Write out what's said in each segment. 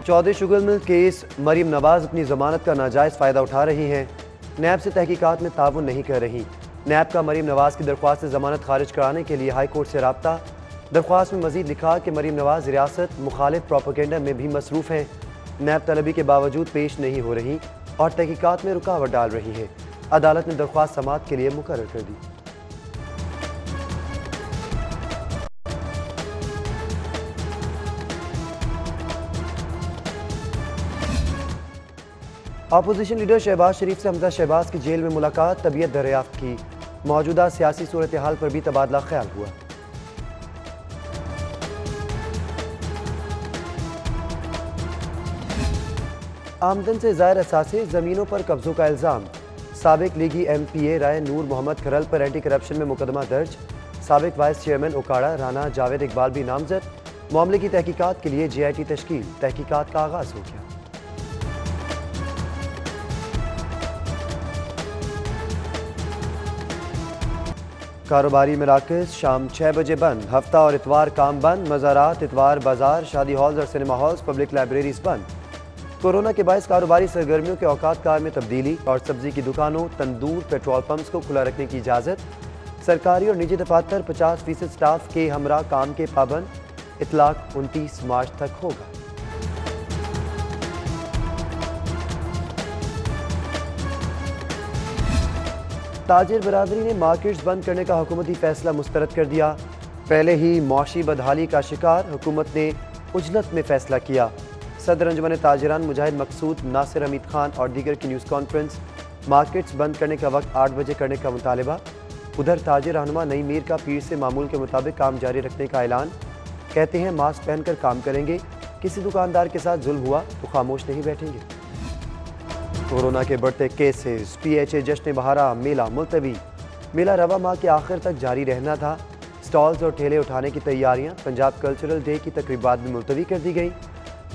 Chaudhary sugar mill case Maryam Nawaz अपनी जमानत का नाजायज़ फ़ायदा उठा रही हैं। नैब से तहकीकात में ताउन नहीं कर रही। नैब का मरीम नवाज की दरख्वास्त से जमानत खारिज कराने के लिए हाई कोर्ट से राब्ता। दरख्वास्त में मजीद लिखा कि मरीम नवाज रियासत मुखालिफ प्रोपेगेंडा में भी मसरूफ़ हैं। नैब तलबी के बावजूद पेश नहीं हो रही और तहकीकात में रुकावट डाल रही है। अदालत ने दरख्वास्त समाअत के लिए मुकर्रर कर दी। अपोजिशन लीडर शहबाज शरीफ से हमजा शहबाज की जेल में मुलाकात, तबीयत दरियाफ्त की। मौजूदा सियासी सूरत हाल पर भी तबादला ख्याल हुआ। आमदन से ज़ायर असासे ज़मीनों पर कब्जों का इल्ज़ाम। साबिक लीगी MPA राय नूर मोहम्मद खरल पर एंटी करप्शन में मुकदमा दर्ज। साबिक वाइस चेयरमैन ओकाड़ा राना जावेद इकबाल भी नामजद। मामले की तहकीकात के लिए JIT तश्कील, तहकीकात का आगाज हो गया। कारोबारी मराकज़ शाम 6 बजे बंद। हफ्ता और इतवार काम बंद। मज़ारात, इतवार बाजार, शादी हॉल्स और सिनेमा हॉल्स, पब्लिक लाइब्रेरीज बंद। कोरोना के बायस कारोबारी सरगर्मियों के औकात कार में तब्दीली और सब्जी की दुकानों, तंदूर, पेट्रोल पंप्स को खुला रखने की इजाज़त। सरकारी और निजी दफातर 50% स्टाफ के हमरा काम के पाबंद। इतलाक 29 मार्च तक होगा। ताजिर बरादरी ने मार्केट्स बंद करने का हुकूमती फैसला मुस्तरद कर दिया। पहले ही मौशी बदहाली का शिकार हुकूमत ने उजलत में फैसला किया। सदर अंजुमन ताजिरान मुजाहिद मकसूद नासिर हमीद खान और दीगर की न्यूज़ कॉन्फ्रेंस। मार्केट्स बंद करने का वक्त 8 बजे करने का मुतालबा। उधर ताजिर रहनुमा नई मीर का पीर से मामूल के मुताबिक काम जारी रखने का ऐलान। कहते हैं मास्क पहनकर काम करेंगे, किसी दुकानदार के साथ जुल्म हुआ तो खामोश नहीं बैठेंगे। कोरोना के बढ़ते केसेस, PHA जश्न बहारा मेला मुलतवी। मेला रवा माह के आखिर तक जारी रहना था। स्टॉल्स और ठेले उठाने की तैयारियां पंजाब कल्चरल डे की तकरीबात में मुलतवी कर दी गई।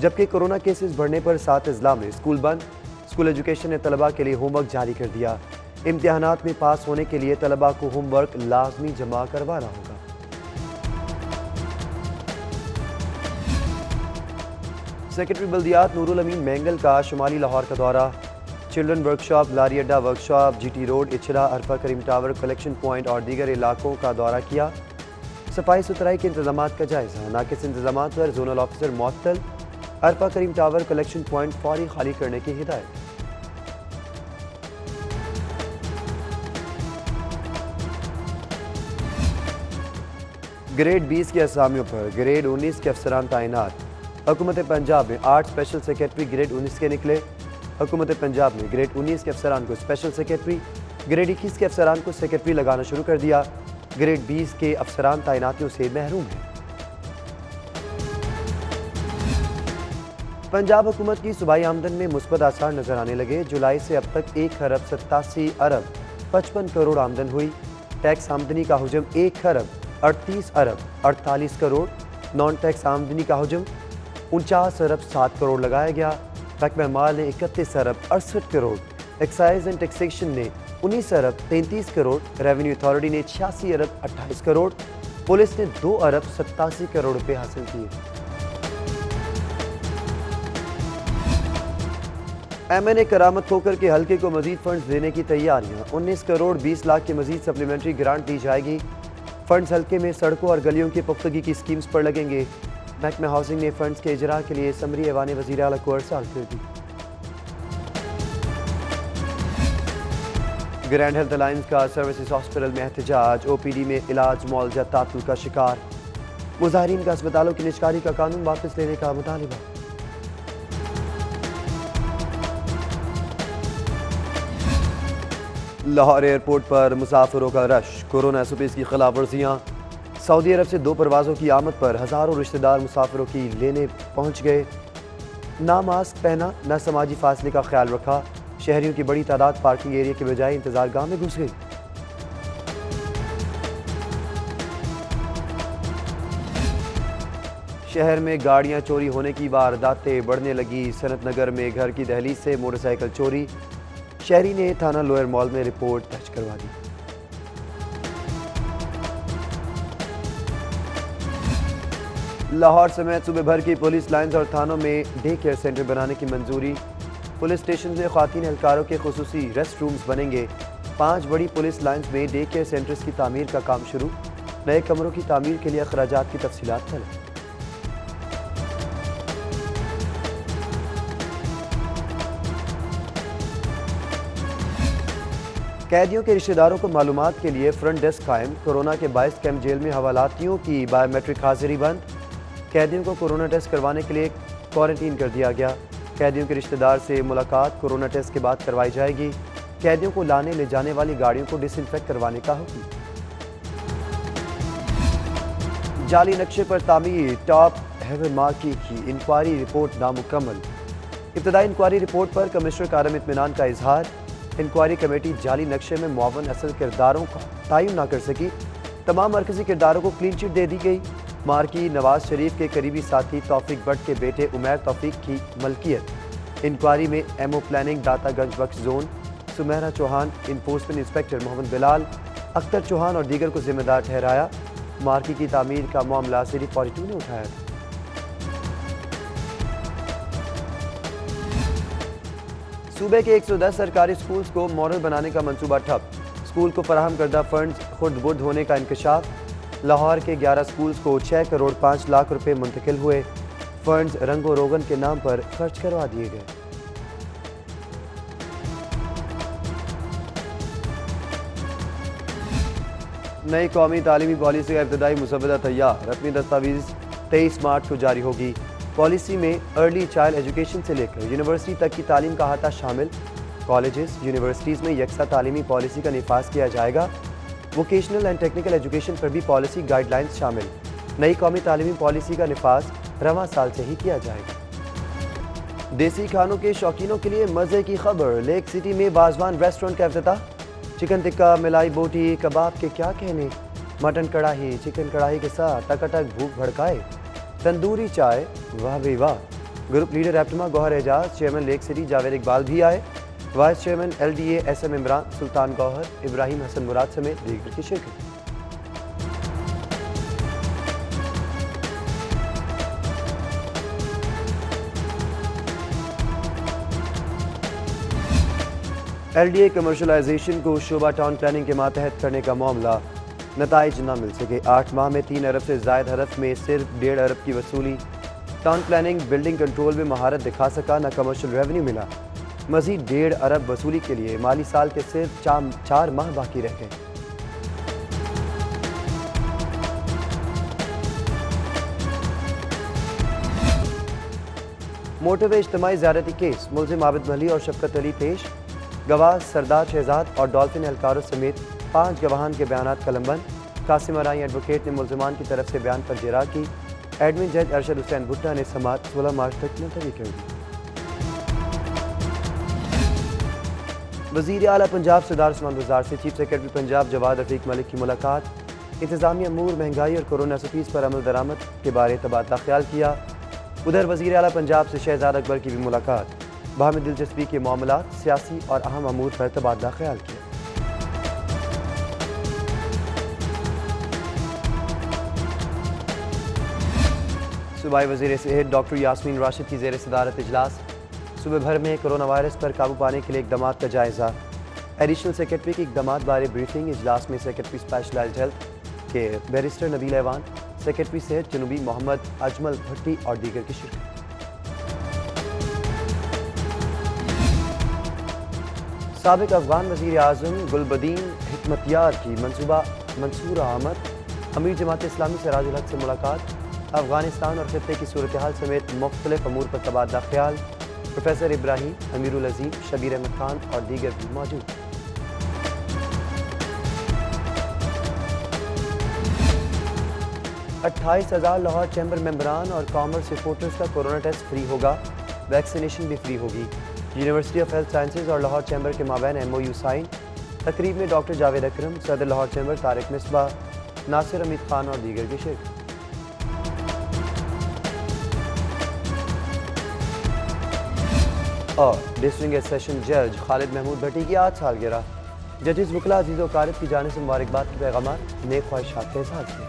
जबकि कोरोना केसेस बढ़ने पर 7 अजला में स्कूल बंद। स्कूल एजुकेशन ने तलबा के लिए होमवर्क जारी कर दिया। इम्तिहानात में पास होने के लिए तलबा को होमवर्क लाजमी जमा करवाना होगा। सेक्रेटरी बल्दियात नूरुल अमीन मैंगल का शुमाली लाहौर का दौरा। चिल्ड्रन वर्कशॉप, लारी अड्डा वर्कशॉप, GT रोड, इचरा, अरफा करीम टावर, कलेक्शन पॉइंट और दीगर इलाकों का दौरा किया। सफाई सुथराई के इंतजामात का जायजा। नाकिस इंतजामात पर जोनल ऑफिसर मुअत्तल। अरफा करीम टावर, कलेक्शन पॉइंट फौरी खाली करने की हिदायत। ग्रेड 20 की असामियों पर ग्रेड 19 के अफसरान तैनात। हुकूमत पंजाब में 8 स्पेशल सेक्रेटरी ग्रेड 19 के निकले। हुकूमत पंजाब ने ग्रेड 19 के अफसरान को स्पेशल सेक्रेटरी, ग्रेड 21 के अफसरान को सेक्रेटरी लगाना शुरू कर दिया। ग्रेड 20 के अफसरान तैनातियों से महरूम हैं। पंजाब हुकूमत की सूबाई आमदन में मुस्बत आसार नजर आने लगे। जुलाई से अब तक 1 खरब 87 अरब 55 करोड़ आमदन हुई। टैक्स आमदनी का हुजम 1 खरब 38 अरब 48 करोड़। नॉन टैक्स आमदनी का हुजम 49 अरब 7 करोड़ लगाया गया। महकमा माल ने 31 अरब 68 करोड़, एक्साइज एंड टैक्सेशन ने 19 अरब 33 करोड़, रेवेन्यू अथॉरिटी ने 86 अरब 28 करोड़, पुलिस ने 2 अरब 87 करोड़ रुपए हासिल किए। MNA करामत खोकर के हल्के को मजीद फंड्स देने की तैयारियां। 19 करोड़ 20 लाख की मजीद सप्लीमेंट्री ग्रांट दी जाएगी। फंड्स हल्के में सड़कों और गलियों की पुख्तगी की स्कीम्स पर लगेंगे। महकमा हाउसिंग ने फंड्स के इजरा के लिए समरी ऐवान वज़ीर आला को अरसाल कर दी। ग्रैंड हेल्थ अलायंस का सर्विसेज हॉस्पिटल में एहतजाज। OPD में इलाज मुआवजा तातुल का शिकार। मुजाहिरीन का अस्पतालों की निजकारी का कानून वापस लेने का मुतालिबा। लाहौर एयरपोर्ट पर मुसाफिरों का रश। कोरोना SOPs की खिलाफ वर्जियाँ। सऊदी अरब से 2 परवाज़ों की आमद पर हज़ारों रिश्तेदार मुसाफिरों की लेने पहुँच गए। ना मास्क पहना, ना समाजी फासले का ख्याल रखा। शहरियों की बड़ी तादाद पार्किंग एरिया के बजाय इंतजार गाह में घुस गई। शहर में गाड़ियां चोरी होने की वारदातें बढ़ने लगी। सनत नगर में घर की दहलीज से मोटरसाइकिल चोरी। शहरी ने थाना लोअर मॉल में रिपोर्ट दर्ज करवा दी। लाहौर समेत सूबे भर की पुलिस लाइन्स और थानों में डे केयर सेंटर बनाने की मंजूरी। पुलिस स्टेशन में ख्वातीन एहलकारों के खुसूसी रेस्ट रूम्स बनेंगे। 5 बड़ी पुलिस लाइन्स में डे केयर सेंटर्स की तामीर का काम शुरू। नए कमरों की तामीर के लिए अखराजात की तफसीलात तलब। कैदियों के रिश्तेदारों को मालूमात के लिए फ्रंट डेस्क कायम। कोरोना के 22 कैंप जेल में हवालातियों की बायोमेट्रिक हाजिरी बंद। कैदियों को कोरोना टेस्ट करवाने के लिए क्वारंटीन कर दिया गया। कैदियों के रिश्तेदार से मुलाकात कोरोना टेस्ट के बाद करवाई जाएगी। कैदियों को लाने ले जाने वाली गाड़ियों को डिसइंफेक्ट करवाने का हुक्म। जाली नक्शे पर तामीर टॉप हेवन मार्की की इंक्वायरी रिपोर्ट नामुकम्मल। इब्तदाई इंक्वायरी रिपोर्ट पर कमिश्नर का अदम इत्मीनान का इजहार। इंक्वायरी कमेटी जाली नक्शे में मुआवन असल किरदारों का तयन न कर सकी। तमाम मरकजी किरदारों को क्लीन चिट दे दी गई। मार्की नवाज शरीफ के करीबी साथी तौफीक भट्ट के बेटे उमैर तौफीक की मलकियत। इंक्वायरी में MO planning Data Ganj Bakhsh zone Sumera Chauhan, enforcement inspector Muhammad Bilal, Akhtar Chauhan और दीगर को जिम्मेदार ठहराया। मार्की की तामीर का मामला सिर्फ 42 ने उठाया था। सूबे के 110 सरकारी स्कूल्स को मॉडल बनाने का मंसूबा ठप। स्कूल को फराहम करदा फंड्स खुर्द बुर्द होने का इंकशाफ। लाहौर के 11 स्कूल्स को 6 करोड़ 5 लाख रुपए मुंतकिल हुए। फंड्स रंगो रोगन के नाम पर खर्च करवा दिए गए। नई कौमी तालीमी पॉलिसी का इब्तदाई मुसवदा तैयार। रकमी दस्तावेज 23 मार्च को जारी होगी। पॉलिसी में अर्ली चाइल्ड एजुकेशन से लेकर यूनिवर्सिटी तक की तालीम का अहाता शामिल। कॉलेजेस यूनिवर्सिटीज़ में यकसा तालीमी पॉलिसी का निफाज किया जाएगा। वोकेशनल एंड टेक्निकल एजुकेशन पर भी पॉलिसी गाइडलाइंस शामिल। नई कौमी तालीमी पॉलिसी का निफाज रवां साल से ही किया जाएगा। देसी खानों के शौकीनों के लिए मज़े की खबर। लेक सिटी में वाजवान रेस्टोरेंट का इफ्तिताह। चिकन टिक्का, मिलाई बोटी, कबाब के क्या कहने। मटन कढ़ाई, चिकन कढ़ाई के साथ टकाटक भूख भड़काए। तंदूरी चाय, वाह भी वाह। Group leader APTMA Gohar Ejaz, chairman Lake City Javed Iqbal भी आए। Vice chairman LDA SM Imran, Sultan Gohar, Ibrahim Hassan Murad समेत दीगर की शिरकत। LDA कमर्शलाइजेशन को शोबा टाउन प्लानिंग के मातहत करने का मामला। नताइज न मिल सके। 8 माह में 3 अरब से ज़ायद हरफ में सिर्फ 1.5 अरब की वसूली। टाउन प्लानिंग बिल्डिंग कंट्रोल में महारत दिखा सका, न कमर्शियल रेवेन्यू मिला। मजीद 1.5 अरब वसूली के लिए माली साल के सिर्फ 4 माह बाकी रह गए। मोटरवे इज्तिमाई ज़्यादती केस। मुलजिम आबिद महली और शफकत अली पेश। गवाह सरदार शहजाद और डॉल्फिन एहलकारों समेत 5 गवाहान के बयानात कलमबंद। कासिम अराई एडवोकेट ने मुलजिमान की तरफ से बयान पर जेरा की। एडमिन जज अरशद हुसैन भुट्टा ने समाअत 16 मार्च तक मुलतवी कर दी। वज़ीर आला पंजाब सरदार उस्मान बुज़दार से चीफ सेक्रेटरी पंजाब जवाद रफीक मलिक की मुलाकात। इंतजामी अमूर, महंगाई और कोरोना से फीस पर अमल दरामद के बारे तबादला ख्याल किया। उधर वज़ीर आला पंजाब से शहजाद अकबर की भी मुलाकात। बाहमी दिलचस्पी के मामलात, सियासी और अहम अमूर पर तबादला ख्याल किया। सूबाई वज़ीर सेहत डॉक्टर यास्मीन राशिद की ज़ेर सदारत इजलास। सूबे भर में कोरोना वायरस पर काबू पाने के लिए इकदामात का जायज़ा। एडिशनल सेक्रेटरी की इकदामात बारे ब्रीफिंग। इजलास में सेक्रेटरी स्पेशलाइज्ड हेल्थ के बैरिस्टर नबील ऐवान, सेक्रेटरी सेहत जनूबी मोहम्मद अजमल भट्टी और दीगर की शिरकत। साबिक अफगान वज़ीर आज़म गुलबदीन हिकमतयार की मंसूर आमद। अमीर जमात इस्लामी सिराजुल हक से मुलाकात। अफगानिस्तान और खित्ते की सूरत हाल समेत मुख्तलिफ अमूर पर तबादला ख्याल। प्रोफेसर इब्राहिम, अमीरुल अजीम, शबीर अहमद खान और दीगर भी मौजूद। 28,000 लाहौर चैम्बर मेंबरान और कॉमर्स रिपोर्टर्स का कोरोना टेस्ट फ्री होगा। वैक्सीनेशन भी फ्री होगी। यूनिवर्सिटी ऑफ हेल्थ साइंसेज और लाहौर चैम्बर के माबैन MOU साइन। तकरीब में डॉक्टर जावेद अकरम, सदर लाहौर चैम्बर तारिक मिसबा, नासिर अमीद खान और दीगर की शिरकत। और डिस्ट्रिक्ट सेशन जज खालिद महमूद भट्टी की आज सालगिरह। जजेस वकला अजीज़ व कारब की जानिब से मुबारकबाद के पैगाम, नेक ख्वाहिशात के इज़हार किए।